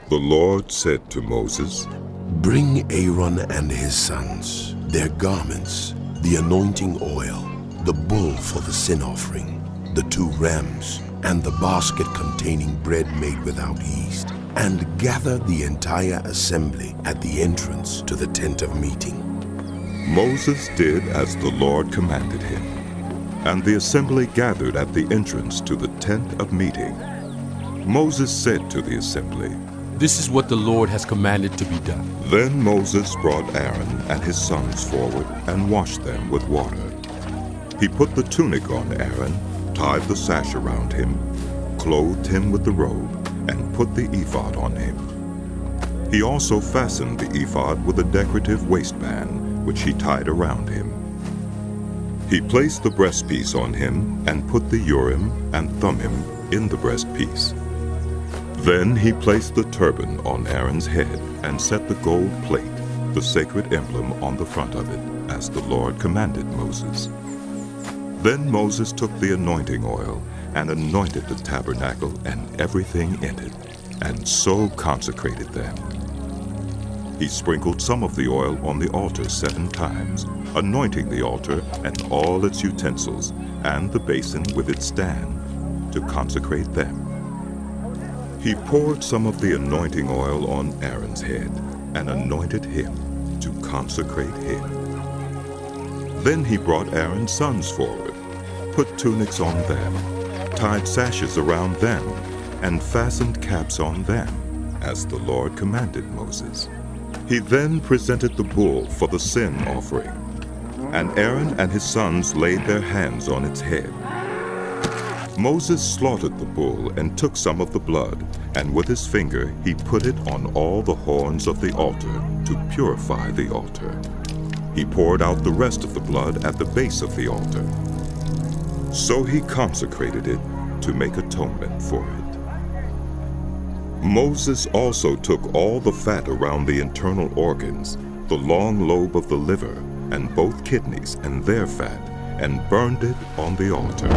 The Lord said to Moses, Bring Aaron and his sons, their garments, the anointing oil, the bull for the sin offering, the 2 rams, and the basket containing bread made without yeast, and gather the entire assembly at the entrance to the tent of meeting. Moses did as the Lord commanded him, and the assembly gathered at the entrance to the tent of meeting. Moses said to the assembly, This is what the Lord has commanded to be done. Then Moses brought Aaron and his sons forward and washed them with water. He put the tunic on Aaron, tied the sash around him, clothed him with the robe, and put the ephod on him. He also fastened the ephod with a decorative waistband, which he tied around him. He placed the breastpiece on him and put the Urim and Thummim in the breastpiece. Then he placed the turban on Aaron's head and set the gold plate, the sacred emblem, on the front of it, as the Lord commanded Moses. Then Moses took the anointing oil and anointed the tabernacle and everything in it, and so consecrated them. He sprinkled some of the oil on the altar 7 times, anointing the altar and all its utensils, and the basin with its stand, to consecrate them. He poured some of the anointing oil on Aaron's head and anointed him to consecrate him. Then he brought Aaron's sons forward, put tunics on them, tied sashes around them, and fastened caps on them, as the Lord commanded Moses. He then presented the bull for the sin offering, and Aaron and his sons laid their hands on its head. Moses slaughtered the bull and took some of the blood, and with his finger he put it on all the horns of the altar to purify the altar. He poured out the rest of the blood at the base of the altar. So he consecrated it to make atonement for it. Moses also took all the fat around the internal organs, the long lobe of the liver, and both kidneys and their fat, and burned it on the altar.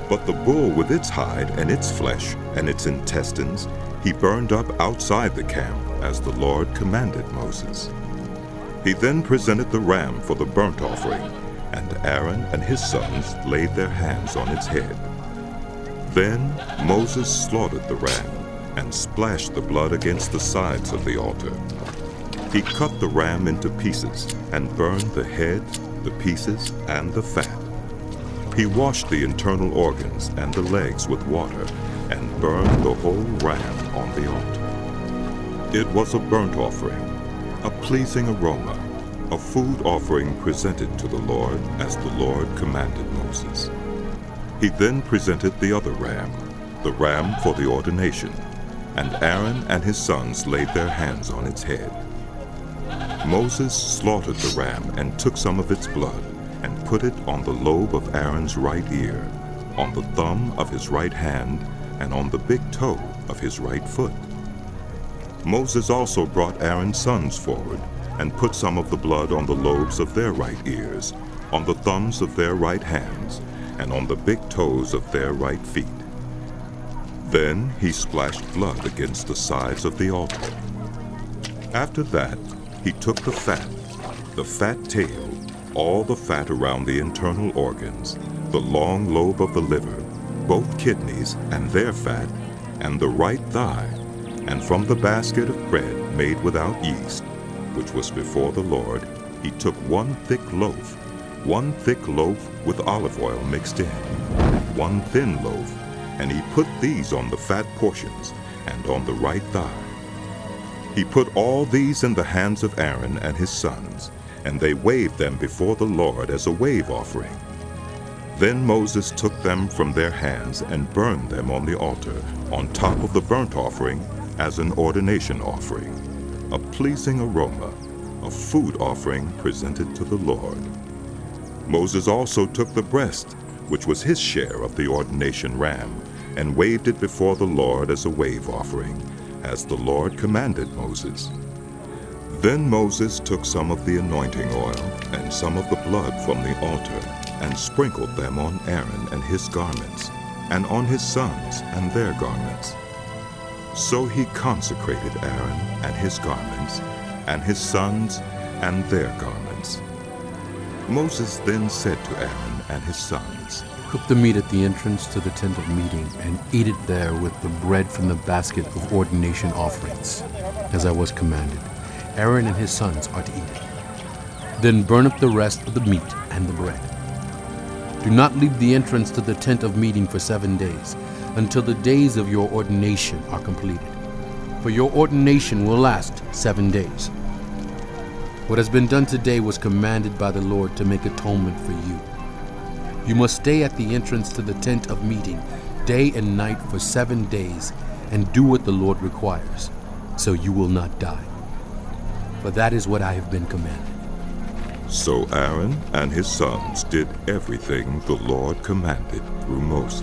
But the bull with its hide and its flesh and its intestines he burned up outside the camp, as the Lord commanded Moses. He then presented the ram for the burnt offering, and Aaron and his sons laid their hands on its head. Then Moses slaughtered the ram and splashed the blood against the sides of the altar. He cut the ram into pieces and burned the head, the pieces, and the fat. He washed the internal organs and the legs with water and burned the whole ram on the altar. It was a burnt offering, a pleasing aroma, a food offering presented to the Lord as the Lord commanded Moses. He then presented the other ram, the ram for the ordination, and Aaron and his sons laid their hands on its head. Moses slaughtered the ram and took some of its blood and put it on the lobe of Aaron's right ear, on the thumb of his right hand, and on the big toe of his right foot. Moses also brought Aaron's sons forward and put some of the blood on the lobes of their right ears, on the thumbs of their right hands, and on the big toes of their right feet. Then he splashed blood against the sides of the altar. After that, he took the fat tail, all the fat around the internal organs, the long lobe of the liver, both kidneys and their fat, and the right thigh, and from the basket of bread made without yeast, which was before the Lord, he took one thick loaf with olive oil mixed in, and one thin loaf, and he put these on the fat portions and on the right thigh. He put all these in the hands of Aaron and his sons, and they waved them before the Lord as a wave offering. Then Moses took them from their hands and burned them on the altar, on top of the burnt offering, as an ordination offering, a pleasing aroma, a food offering presented to the Lord. Moses also took the breast, which was his share of the ordination ram, and waved it before the Lord as a wave offering, as the Lord commanded Moses. Then Moses took some of the anointing oil and some of the blood from the altar, and sprinkled them on Aaron and his garments, and on his sons and their garments. So he consecrated Aaron and his garments, and his sons and their garments. Moses then said to Aaron and his sons, Cook the meat at the entrance to the tent of meeting, and eat it there with the bread from the basket of ordination offerings, as I was commanded. Aaron and his sons are to eat it. Then burn up the rest of the meat and the bread. Do not leave the entrance to the tent of meeting for 7 days, until the days of your ordination are completed. For your ordination will last 7 days. What has been done today was commanded by the Lord to make atonement for you. You must stay at the entrance to the tent of meeting day and night for 7 days, and do what the Lord requires, so you will not die. For that is what I have been commanded. So Aaron and his sons did everything the Lord commanded through Moses.